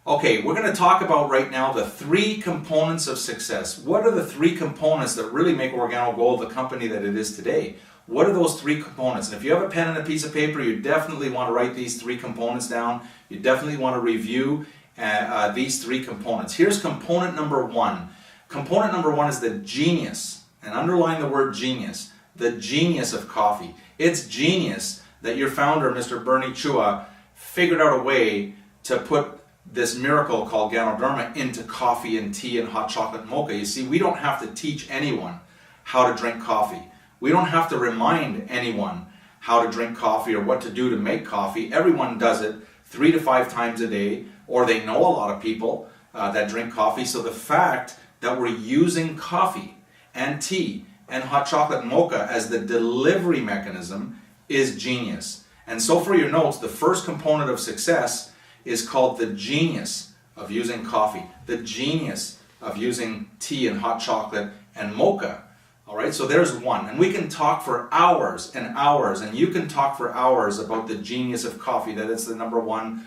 Okay, we're going to talk about right now the 3 components of success. What are the 3 components that really make Organo Gold the company that it is today? What are those 3 components? And if you have a pen and a piece of paper, you definitely want to write these 3 components down. You definitely want to review these 3 components. Here's component number 1. Component number 1 is the genius, and underline the word genius, the genius of coffee. It's genius that your founder, Mr. Bernie Chua, figured out a way to put this miracle called Ganoderma into coffee and tea and hot chocolate mocha. You see, we don't have to teach anyone how to drink coffee. We don't have to remind anyone how to drink coffee or what to do to make coffee. Everyone does it 3 to 5 times a day, or they know a lot of people that drink coffee. So the fact that we're using coffee and tea and hot chocolate mocha as the delivery mechanism is genius. And so for your notes, the first component of success is called the genius of using coffee, the genius of using tea and hot chocolate and mocha. All right, so there's one. And we can talk for hours and hours, and you can talk for hours about the genius of coffee, that it's the number one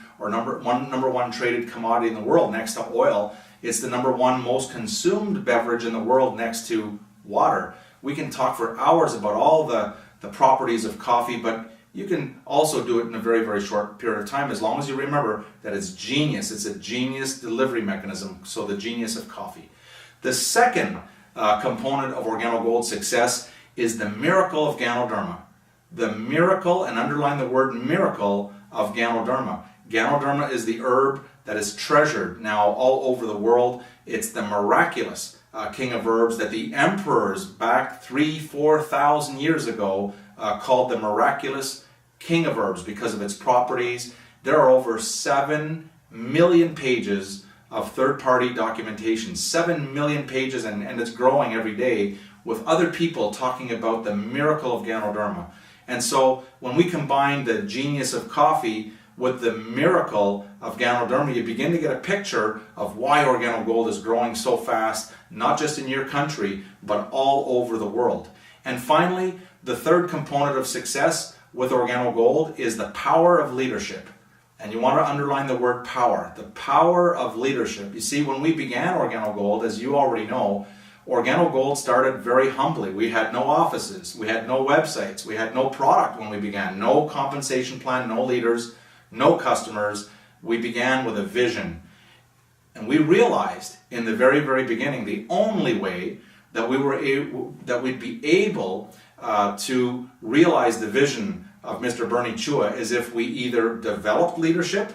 traded commodity in the world next to oil. It's the number 1 most consumed beverage in the world next to water. We can talk for hours about all the properties of coffee, but you can also do it in a very, very short period of time, as long as you remember that it's genius. It's a genius delivery mechanism, so the genius of coffee. The second component of Organo Gold's success is the miracle of Ganoderma. The miracle, and underline the word miracle, of Ganoderma. Ganoderma is the herb that is treasured now all over the world. It's the miraculous king of herbs that the emperors back 3,000-4,000 years ago called the miraculous king of herbs because of its properties. There are over 7 million pages of third-party documentation, 7 million pages, and it's growing every day, with other people talking about the miracle of Ganoderma. And so when we combine the genius of coffee with the miracle of Ganoderma, you begin to get a picture of why Organo Gold is growing so fast, not just in your country, but all over the world. And finally, the third component of success with Organo Gold is the power of leadership. And you want to underline the word power, the power of leadership. You see, when we began Organo Gold, as you already know, Organo Gold started very humbly. We had no offices, we had no websites, we had no product when we began, no compensation plan, no leaders, no customers. We began with a vision. And we realized in the very, very beginning, the only way that we'd be able to realize the vision of Mr. Bernie Chua is if we either developed leadership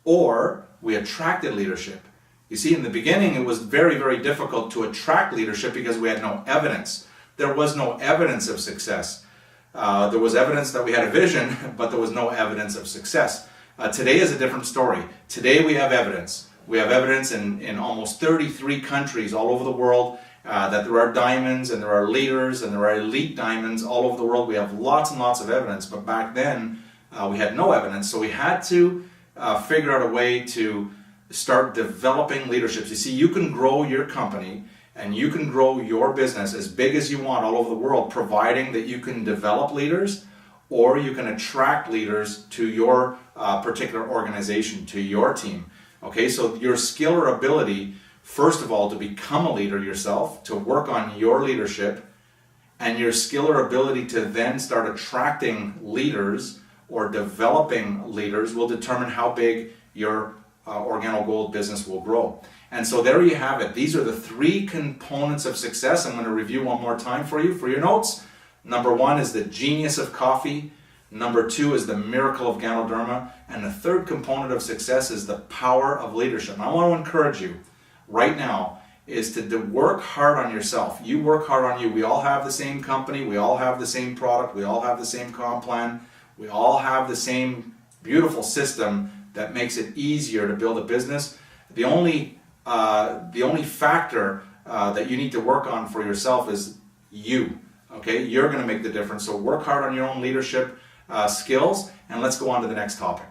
or we attracted leadership. You see, in the beginning, it was very, very difficult to attract leadership because we had no evidence. There was no evidence of success. There was evidence that we had a vision, but there was no evidence of success. Today is a different story. Today we have evidence. We have evidence in almost 33 countries all over the world that there are diamonds and there are leaders and there are elite diamonds all over the world. We have lots and lots of evidence, but back then we had no evidence, so we had to figure out a way to start developing leaderships. You see, you can grow your company and you can grow your business as big as you want all over the world, providing that you can develop leaders or you can attract leaders to your particular organization, to your team. Okay, so your skill or ability, first of all, to become a leader yourself, to work on your leadership, and your skill or ability to then start attracting leaders or developing leaders will determine how big your Organo Gold business will grow. And so there you have it. These are the 3 components of success. I'm going to review one more time for you for your notes. Number 1 is the genius of coffee. Number 2 is the miracle of Ganoderma. And the third component of success is the power of leadership. And I want to encourage you right now is to work hard on yourself. You work hard on you. We all have the same company. We all have the same product. We all have the same comp plan. We all have the same beautiful system that makes it easier to build a business. The only factor that you need to work on for yourself is you. Okay, you're going to make the difference. So work hard on your own leadership skills, and let's go on to the next topic.